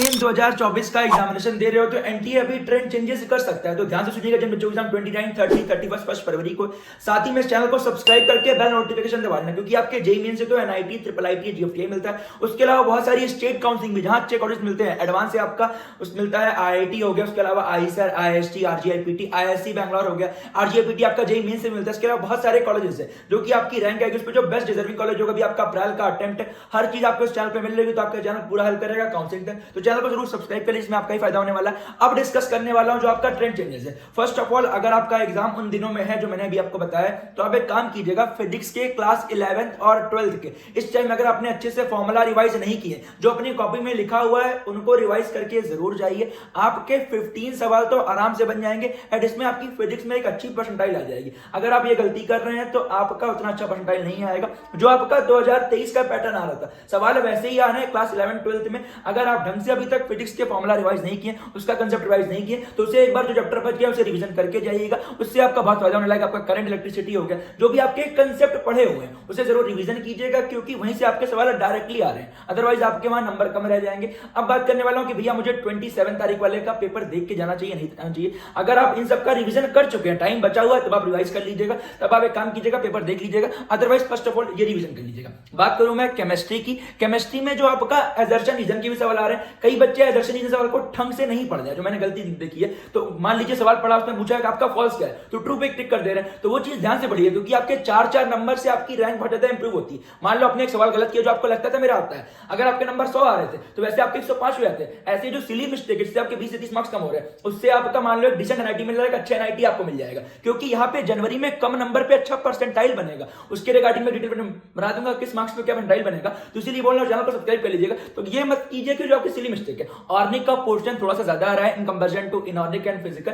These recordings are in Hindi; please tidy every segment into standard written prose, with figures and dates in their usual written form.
मेन 2024 का एग्जामिनेशन दे रहे हो तो एनटीए अभी ट्रेंड चेंजेस कर सकता है, तो ध्यान से सुनिएगा जिन बच्चों को एग्जाम 29, 30, 31 1 फरवरी को। साथ ही में इस चैनल को सब्सक्राइब करके बेल नोटिफिकेशन दबा लेना, क्योंकि आपके जेईई मेन से तो एनआईटी, ट्रिपल आईटी, जीएफटीआई मिलता है। उसके अलावा बहुत सारी स्टेट काउंसलिंग भी जहां अच्छे कॉलेज मिलते हैं। एडवांस से आपका उस मिलता है आईआईटी हो गया, उसके अलावा आईसर, आईएसटी, आरजीआईपीटी, आईएससी बैंगलोर हो गया, आरजीआईपीटी आपका जेईई मेन से मिलता है। इसके अलावा बहुत सारे कॉलेजेस है जो कि आपकी रैंक आएगी, उस पर जो बेस्ट डिजर्विंग कॉलेज होगा भी आपका अप्रैल का अटेम्प्ट है, हर चीज आपको इस चैनल पे मिल रही है। तो आपका चैनल पूरा हेल्प करेगा काउंसलिंग तक, तो चैनल को जरूर सब्सक्राइब करिए, इसमें आपका ही फायदा होने वाला है। अब डिस्कस करने वाला हूं जो आपका ट्रेंड चेंजेस है। फर्स्ट ऑफ ऑल, अगर आपका एग्जाम उन दिनों में है जो मैंने अभी आपको बताया, तो आप एक काम कीजिएगा, फिजिक्स के क्लास 11th और 12th के इस टाइम अगर आपने अच्छे से फॉर्मूला रिवाइज नहीं किए, जो अपनी कॉपी में लिखा हुआ है उनको रिवाइज करके जरूर जाइए। आपके 15 सवाल तो आराम से बन जाएंगे एंड इसमें आपकी फिजिक्स में एक अच्छी परसेंटाइल आ जाएगी। अगर आप ये गलती कर रहे हैं तो आपका उतना अच्छा परसेंटाइल नहीं आएगा जो आपका 2023 का पैटर्न आ रहा था। सवाल वैसे ही आ रहे हैं क्लास 11 12th में। अगर आप ढंग से अभी तक फिजिक्स के फॉर्मूला रिवाइज नहीं किए, उसका कंसेप्ट रिवाइज नहीं किए, तो उसे एक बार जो चैप्टर बच गया उसे रिवीजन करके जाइएगा। उससे आपका बहुत फायदा होने लगा। आपका करंट इलेक्ट्रिसिटी हो गया, जो भी आपके कंसेप्ट पढ़े हुए हैं उसे जरूर रिवीजन कीजिएगा, क्योंकि वहीं से आपके सवाल डायरेक्टली आ रहे हैं, अदरवाइज आपके वहां नंबर कम रह जाएंगे। अब बात करने वाला हूं कि भैया मुझे 27 तारीख वाले का पेपर देख के जाना चाहिए, नहीं जाना चाहिए। अगर आप इन सब का रिवीजन कर चुके हैं, टाइम बचा हुआ है, तब आप रिवाइज कर लीजिएगा, तब आप एक काम कीजिएगा, पेपर देख लीजिएगा। अदरवाइज फर्स्ट ऑफ ऑल ये रिवीजन कर लीजिएगा। बात करूं मैं केमिस्ट्री की, केमिस्ट्री में जो आपका एजर्शन रीजन के भी सवाल आ रहे हैं, कई बच्चे एजर्शन रीजन सवाल को ढंग से नहीं पढ़ रहे, जो मैंने गलती देखी है। तो मान लीजिए सवाल पढ़ा, उसने पूछा कि आपका फॉल्स क्या है, तो ट्रू पे टिक कर दे रहे हैं। तो वो चीज ध्यान से पढ़िए, क्योंकि आपके 4-4 नंबर से आपकी रैंक बहुत ज्यादा इंप्रूव होती है। मान लो आपने एक सवाल गलत किया जो आपको लगता था मेरा आता है, अगर आपके नंबर 100 आ रहे थे तो वैसे आपके 105 हुए थे। ऐसे जो सिली मिस्टेक है जिससे आपके 20 से 30 मार्क्स कम हो रहे हैं, उससे आपका मान लो एक डिसेंट एनआईटी मिल जाएगा, अच्छा एनआईटी आपको मिल जाएगा, क्योंकि यहाँ पे जनवरी में कम नंबर पे अच्छा परसेंटाइल बनेगा। उसके रिगार्डिंग में डिटेल बना दूंगा किस मार्क्स पे क्या परसेंटाइल बनेगा, तो इसीलिए बोल रहा हूं चैनल को सब्सक्राइब कर लीजिएगा। तो ये मत कीजिए कि जो आपकी सिली मिस्टेक है। ऑर्गेनिक का पोर्शन थोड़ा सा ज्यादा आ रहा है in comparison to inorganic and physical.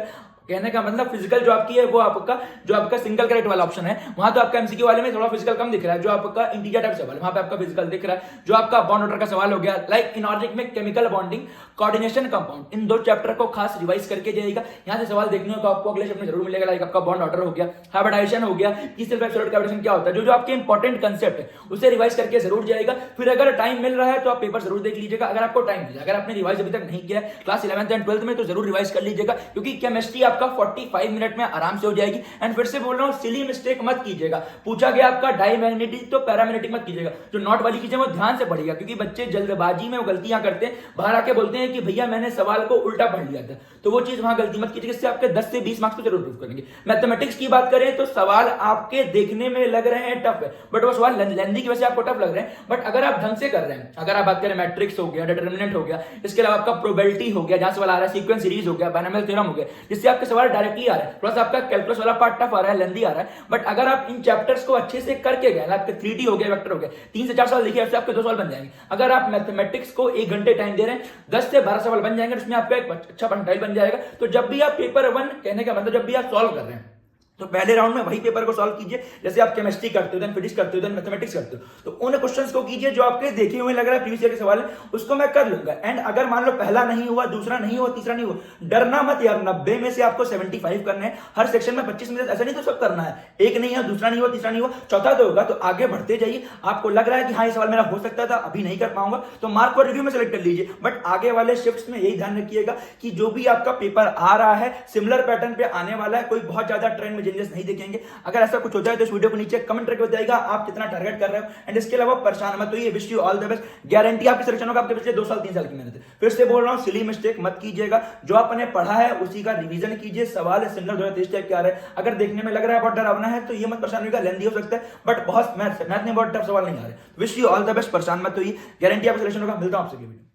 कहने का मतलब फिजिकल जो आपकी है वो आपका जो आपका सिंगल करेक्ट वाला ऑप्शन है, वहां तो आपका एमसीक्यू वाले में थोड़ा फिजिकल कम दिख रहा है। जो आपका इंटीजर टाइप सवाल है वहां पे आपका फिजिकल दिख रहा है। जो आपका बॉन्ड ऑर्डर का सवाल हो गया, लाइक इनऑर्गेनिक में केमिकल बॉन्डिंग, कोऑर्डिनेशन, कंपाउंड, इन दो चैप्टर को खास रिवाइज करके जाइएगा। यहां से सवाल देखने को आपको अगले चैप्टर में जरूर मिलेगा। लाइक आपका बॉन्ड ऑर्डर हो गया, हाइब्रिडाइजेशन हो गया, क्या होता है, जो आपके इंपॉर्टेंट कंसेप्ट है उसे रिवाइज करके जरूर जाएगा। फिर अगर टाइम मिल रहा है तो आप पेपर जरूर देख लीजिएगा। अगर आपको टाइम मिला, अगर आपने रिवाइज अभी तक नहीं किया क्लास 11th एंड 12th में, तो जरूर रिवाइज कर लीजिएगा, क्योंकि केमिस्ट्री आपका 45 मिनट में आराम से हो जाएगी। एंड फिर से बोल रहा हूं, सिली मिस्टेक मत कीजिएगा। पूछा गया आपका डायमैग्नेटिक, तो पैरामैग्नेटिक मत कीजिएगा। जो नॉट वाली चीजें वो ध्यान से पढ़िएगा, क्योंकि बच्चे जल्दबाजी में वो गलतियां करते हैं, बाहर आके बोलते हैं कि भैया मैंने सवाल को उल्टा पढ़ लिया था। तो वो चीज वहां गलती मत कीजिएगा, इससे आपके 10 से 20 मार्क्स तो जरूर इंप्रूव करेंगे। मैथमेटिक्स की बात करें तो सवाल आपके देखने में लग रहे हैं टफ है, बट वो सवाल लेंथी की वजह से आपको टफ लग रहे हैं। बट अगर आप ढंग से कर रहे हैं, अगर आप बात करें मैट्रिक्स हो गया, डिटरमिनेंट हो गया, इसके अलावा आपका प्रोबेबिलिटी हो गया जहां सवाल आ रहा है, सीक्वेंस सीरीज हो गया, बाइनोमियल थ्योरम हो गया, जिससे आपके सवाल डायरेक्टली आ रहे हैं। प्लस आपका कैलकुलस वाला पार्ट टफ आ रहा है, लेंथी आ रहा है। बट अगर आप इन चैप्टर्स को अच्छे से करके गए, आपके 3D हो गया, वेक्टर हो गया, 3 से 4 सवाल देखिए, उससे आपके 2 सवाल बन जाएंगे। अगर आप मैथमेटिक्स को 1 घंटे टाइम दे रहे हैं, 10 से 12 सवाल बन जाएंगे, उसमें आपका एक अच्छा परसेंटाइल बन जाएगा। तो जब भी आप पेपर 1, कहने का मतलब जब भी आप सॉल्व कर रहे हैं, तो पहले राउंड में वही पेपर को सॉल्व कीजिए, जैसे आप केमिस्ट्री करते हो, देन फिजिक्स करते हो, देन मैथमेटिक्स करते हो। तो उन क्वेश्चंस को कीजिए जो आपके देखे हुए लग रहा है प्रीवियस ईयर के सवाल है, उसको मैं कर लूंगा। एंड अगर मान लो पहला नहीं हुआ, दूसरा नहीं हुआ, तीसरा नहीं हुआ, डरना मत यार। 90 में से आपको 75 करने हैं, हर सेक्शन में 25 में, ऐसा नहीं तो सब करना है। एक नहीं है, दूसरा नहीं हुआ, तीसरा नहीं हुआ, चौथा तो होगा। तो आगे बढ़ते जाइए। आपको लग रहा है कि हाँ ये सवाल मेरा हो सकता था, अभी नहीं कर पाऊंगा, तो मार्क को रिव्यू में सेलेक्ट कर लीजिए। बट आगे वाले शिफ्ट्स में यही ध्यान रखिएगा कि जो भी आपका पेपर आ रहा है सिमिलर पैटर्न पे आने वाला है, कोई बहुत ज्यादा ट्रेंड में चेंजेस नहीं दिखेंगे। अगर ऐसा कुछ होता है तो इस वीडियो को नीचे कमेंट करके बताइएगा आप कितना टारगेट कर रहे हो। एंड इसके अलावा परेशान मत होइए, wish you all the best. Guarantee आपके सिलेक्शन होगा, आपके पिछले 2 साल 3 साल की मेहनत है। फिर से बोल रहा हूं, सिली मिस्टेक मत कीजिएगा। जो आपने पढ़ा है उसी का रिवीजन कीजिए। सवाल सिमिलर 2023 टाइप के आ रहे हैं, अगर देखने में लग रहा है बहुत डरावना है तो ये मत परेशान होगा, लेंथी हो सकता है, बट बहुत मैथ में बहुत टफ सवाल नहीं आ रहे। Wish you all the best, परेशान मत होइए, गारंटी आपका सिलेक्शन होगा। मिलता हूं आपसे।